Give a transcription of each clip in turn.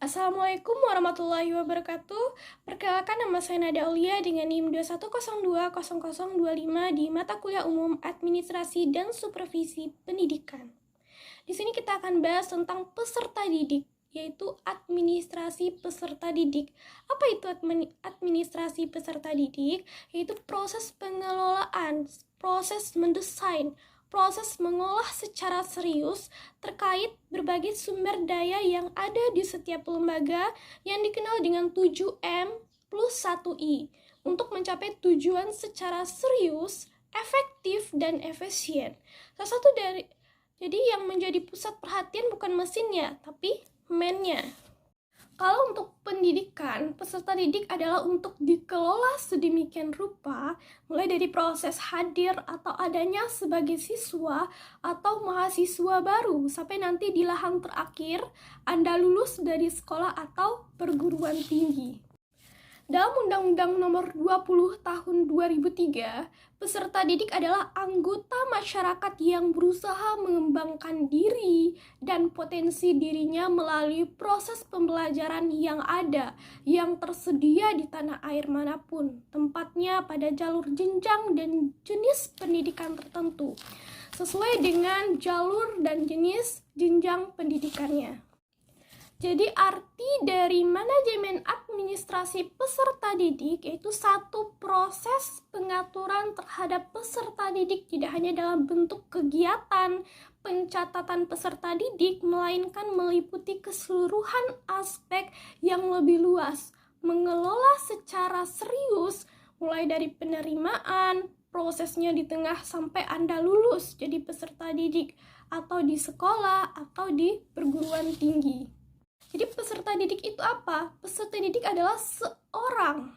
Assalamualaikum warahmatullahi wabarakatuh. Perkenalkan, nama saya Nada Aulia dengan NIM 21020025 di mata kuliah umum Administrasi dan Supervisi Pendidikan. Di sini kita akan bahas tentang peserta didik, yaitu administrasi peserta didik. Apa itu administrasi peserta didik? Yaitu proses pengelolaan, proses mendesain, proses mengolah secara serius terkait berbagai sumber daya yang ada di setiap lembaga yang dikenal dengan 7M plus 1I untuk mencapai tujuan secara serius, efektif, dan efisien. Jadi yang menjadi pusat perhatian bukan mesinnya, tapi man-nya. Kalau untuk pendidikan, peserta didik adalah untuk dikelola sedemikian rupa, mulai dari proses hadir atau adanya sebagai siswa atau mahasiswa baru, sampai nanti di lahang terakhir, Anda lulus dari sekolah atau perguruan tinggi. Dalam Undang-Undang Nomor 20 Tahun 2003, peserta didik adalah anggota masyarakat yang berusaha mengembangkan diri dan potensi dirinya melalui proses pembelajaran yang ada, yang tersedia di tanah air manapun, tempatnya pada jalur jenjang dan jenis pendidikan tertentu, sesuai dengan jalur dan jenis jenjang pendidikannya. Jadi arti dari manajemen administrasi peserta didik yaitu satu proses pengaturan terhadap peserta didik tidak hanya dalam bentuk kegiatan pencatatan peserta didik, melainkan meliputi keseluruhan aspek yang lebih luas, mengelola secara serius mulai dari penerimaan, prosesnya di tengah sampai Anda lulus jadi peserta didik atau di sekolah atau di perguruan tinggi. Jadi peserta didik itu apa? Peserta didik adalah seseorang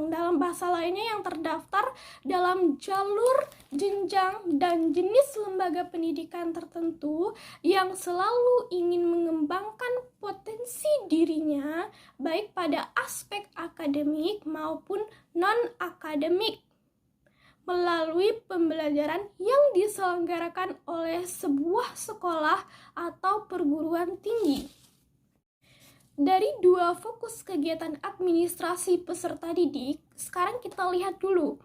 dalam bahasa lainnya yang terdaftar dalam jalur, jenjang, dan jenis lembaga pendidikan tertentu yang selalu ingin mengembangkan potensi dirinya baik pada aspek akademik maupun non-akademik melalui pembelajaran yang diselenggarakan oleh sebuah sekolah atau perguruan tinggi. Dari dua fokus kegiatan administrasi peserta didik, sekarang kita lihat dulu.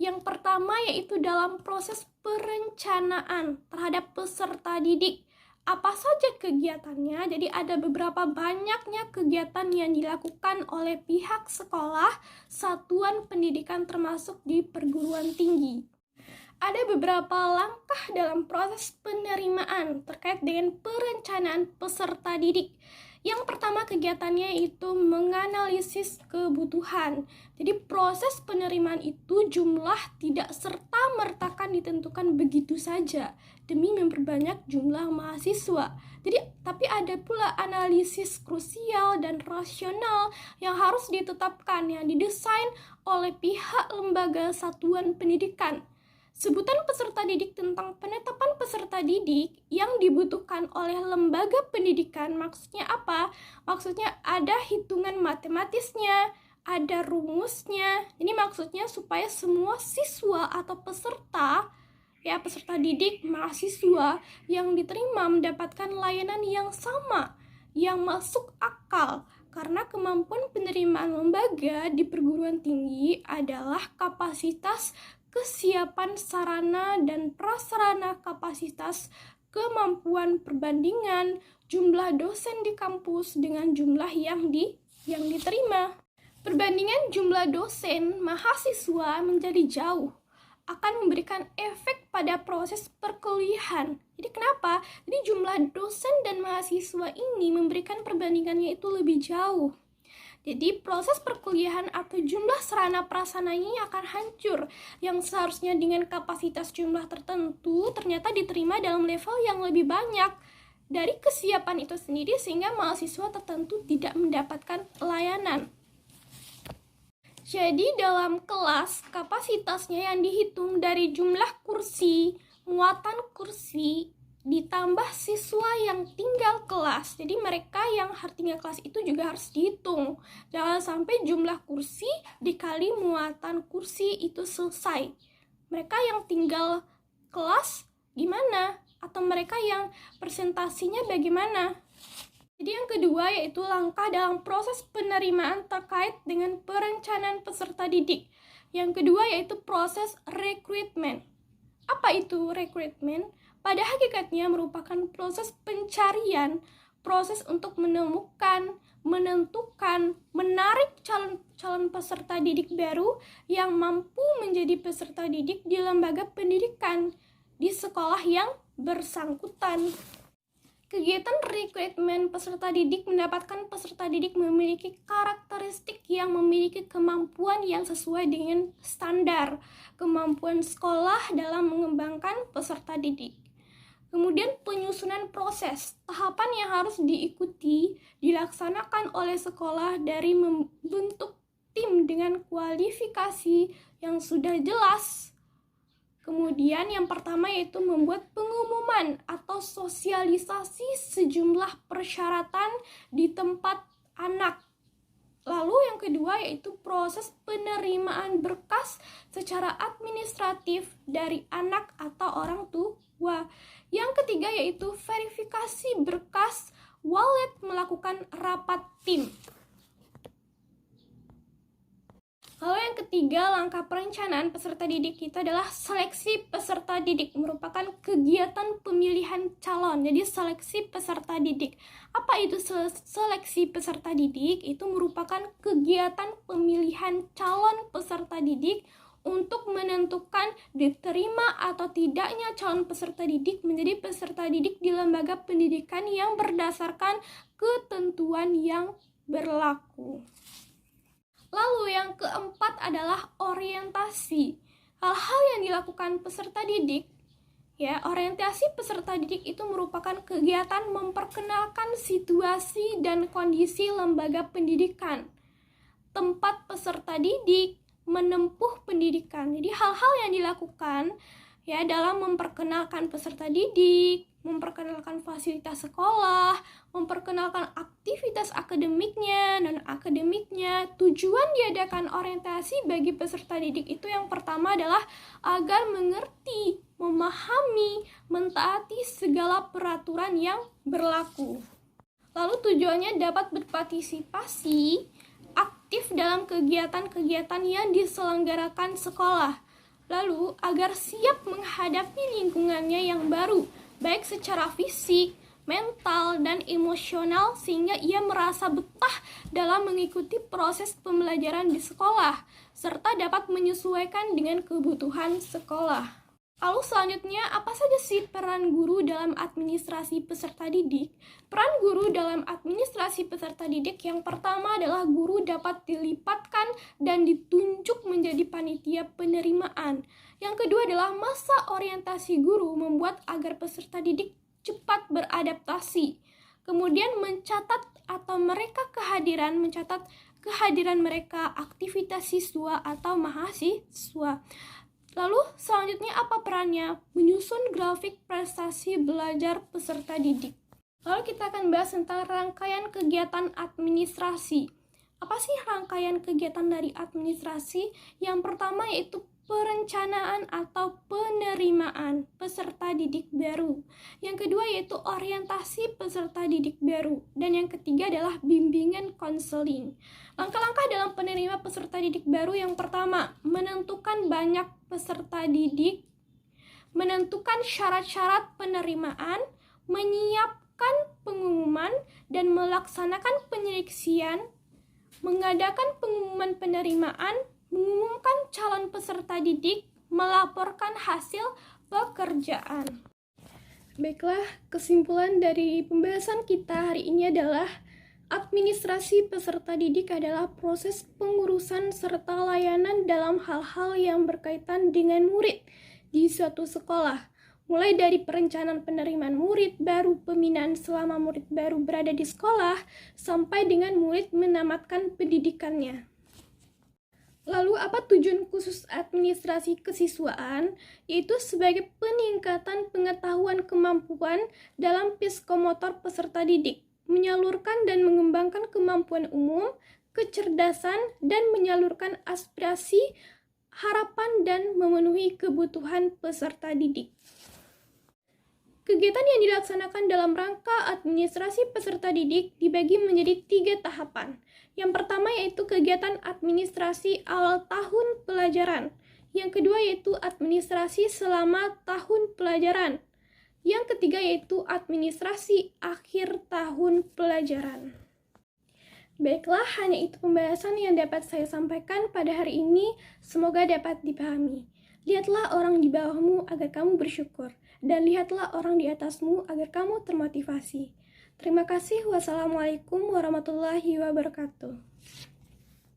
Yang pertama yaitu dalam proses perencanaan terhadap peserta didik. Apa saja kegiatannya? Jadi ada beberapa banyaknya kegiatan yang dilakukan oleh pihak sekolah, satuan pendidikan termasuk di perguruan tinggi. Ada beberapa langkah dalam proses penerimaan terkait dengan perencanaan peserta didik. Yang pertama kegiatannya itu menganalisis kebutuhan. Jadi proses penerimaan itu jumlah tidak serta-merta ditentukan begitu saja demi memperbanyak jumlah mahasiswa. Jadi tapi ada pula analisis krusial dan rasional yang harus ditetapkan, yang didesain oleh pihak lembaga satuan pendidikan. Sebutan peserta didik tentang penetapan peserta didik yang dibutuhkan oleh lembaga pendidikan maksudnya apa? Maksudnya ada hitungan matematisnya, ada rumusnya. Ini maksudnya supaya semua siswa atau peserta didik, mahasiswa yang diterima mendapatkan layanan yang sama, yang masuk akal. Karena kemampuan penerimaan lembaga di perguruan tinggi adalah kapasitas kesiapan sarana dan prasarana, kapasitas, kemampuan perbandingan jumlah dosen di kampus dengan jumlah yang diterima. Perbandingan jumlah dosen mahasiswa menjadi jauh akan memberikan efek pada proses perkuliahan. Jadi kenapa? Jadi jumlah dosen dan mahasiswa ini memberikan perbandingannya itu lebih jauh. Jadi proses perkuliahan atau jumlah sarana prasarananya akan hancur, yang seharusnya dengan kapasitas jumlah tertentu ternyata diterima dalam level yang lebih banyak dari kesiapan itu sendiri, sehingga mahasiswa tertentu tidak mendapatkan layanan. Jadi dalam kelas kapasitasnya yang dihitung dari jumlah kursi, muatan kursi, ditambah siswa yang tinggal kelas. Jadi mereka yang tinggal kelas itu juga harus dihitung. Jangan sampai jumlah kursi dikali muatan kursi itu selesai. Mereka yang tinggal kelas gimana? Atau mereka yang presentasinya bagaimana? Jadi yang kedua yaitu langkah dalam proses penerimaan terkait dengan perencanaan peserta didik. Yang kedua yaitu proses rekrutmen. Apa itu rekrutmen? Pada hakikatnya merupakan proses pencarian, proses untuk menemukan, menentukan, menarik calon peserta didik baru yang mampu menjadi peserta didik di lembaga pendidikan di sekolah yang bersangkutan. Kegiatan rekrutmen peserta didik mendapatkan peserta didik memiliki karakteristik yang memiliki kemampuan yang sesuai dengan standar kemampuan sekolah dalam mengembangkan peserta didik. Kemudian penyusunan proses, tahapan yang harus diikuti dilaksanakan oleh sekolah dari membentuk tim dengan kualifikasi yang sudah jelas. Kemudian yang pertama yaitu membuat pengumuman atau sosialisasi sejumlah persyaratan di tempat anak. Lalu yang kedua yaitu proses penerimaan berkas secara administratif dari anak atau orang tua. Yang ketiga yaitu verifikasi berkas wallet melakukan rapat tim. Lalu yang ketiga, langkah perencanaan peserta didik kita adalah seleksi peserta didik, merupakan kegiatan pemilihan calon. Jadi seleksi peserta didik. Apa itu seleksi peserta didik? Itu merupakan kegiatan pemilihan calon peserta didik untuk menentukan diterima atau tidaknya calon peserta didik menjadi peserta didik di lembaga pendidikan yang berdasarkan ketentuan yang berlaku. Lalu yang keempat adalah orientasi. Hal-hal yang dilakukan peserta didik, orientasi peserta didik itu merupakan kegiatan memperkenalkan situasi dan kondisi lembaga pendidikan, tempat peserta didik menempuh pendidikan. Jadi hal-hal yang dilakukan dalam memperkenalkan peserta didik, memperkenalkan fasilitas sekolah, memperkenalkan aktivitas akademiknya, non-akademiknya. Tujuan diadakan orientasi bagi peserta didik itu yang pertama adalah agar mengerti, memahami, mentaati segala peraturan yang berlaku. Lalu tujuannya dapat berpartisipasi aktif dalam kegiatan-kegiatan yang diselenggarakan sekolah. Lalu agar siap menghadapi lingkungannya yang baru, baik secara fisik, mental, dan emosional sehingga ia merasa betah dalam mengikuti proses pembelajaran di sekolah, serta dapat menyesuaikan dengan kebutuhan sekolah. Lalu selanjutnya, apa saja sih peran guru dalam administrasi peserta didik? Peran guru dalam administrasi peserta didik yang pertama adalah guru dapat dilipatkan dan ditunjuk menjadi panitia penerimaan. Yang kedua adalah masa orientasi guru membuat agar peserta didik cepat beradaptasi. Kemudian mencatat kehadiran mereka aktivitas siswa atau mahasiswa. Lalu selanjutnya apa perannya? Menyusun grafik prestasi belajar peserta didik. Lalu kita akan bahas tentang rangkaian kegiatan administrasi. Apa sih rangkaian kegiatan dari administrasi? Yang pertama yaitu perencanaan atau penerimaan peserta didik baru. Yang kedua yaitu orientasi peserta didik baru. Dan yang ketiga adalah bimbingan konseling. Langkah-langkah dalam penerima peserta didik baru yang pertama, menentukan banyak peserta didik, menentukan syarat-syarat penerimaan, menyiapkan pengumuman, dan melaksanakan penyeleksian, mengadakan pengumuman penerimaan, mengumumkan calon peserta didik, melaporkan hasil pekerjaan. Baiklah, kesimpulan dari pembahasan kita hari ini adalah administrasi peserta didik adalah proses pengurusan serta layanan dalam hal-hal yang berkaitan dengan murid di suatu sekolah. Mulai dari perencanaan penerimaan murid baru, pembinaan selama murid baru berada di sekolah, sampai dengan murid menamatkan pendidikannya. Lalu apa tujuan khusus administrasi kesiswaan? Yaitu sebagai peningkatan pengetahuan kemampuan dalam psikomotor peserta didik, menyalurkan dan mengembangkan kemampuan umum, kecerdasan, dan menyalurkan aspirasi, harapan, dan memenuhi kebutuhan peserta didik. Kegiatan yang dilaksanakan dalam rangka administrasi peserta didik dibagi menjadi 3 tahapan. Yang pertama yaitu kegiatan administrasi awal tahun pelajaran. Yang kedua yaitu administrasi selama tahun pelajaran. Yang ketiga yaitu administrasi akhir tahun pelajaran. Baiklah, hanya itu pembahasan yang dapat saya sampaikan pada hari ini. Semoga dapat dipahami. Lihatlah orang di bawahmu agar kamu bersyukur, dan lihatlah orang di atasmu agar kamu termotivasi. Terima kasih. Wassalamualaikum warahmatullahi wabarakatuh.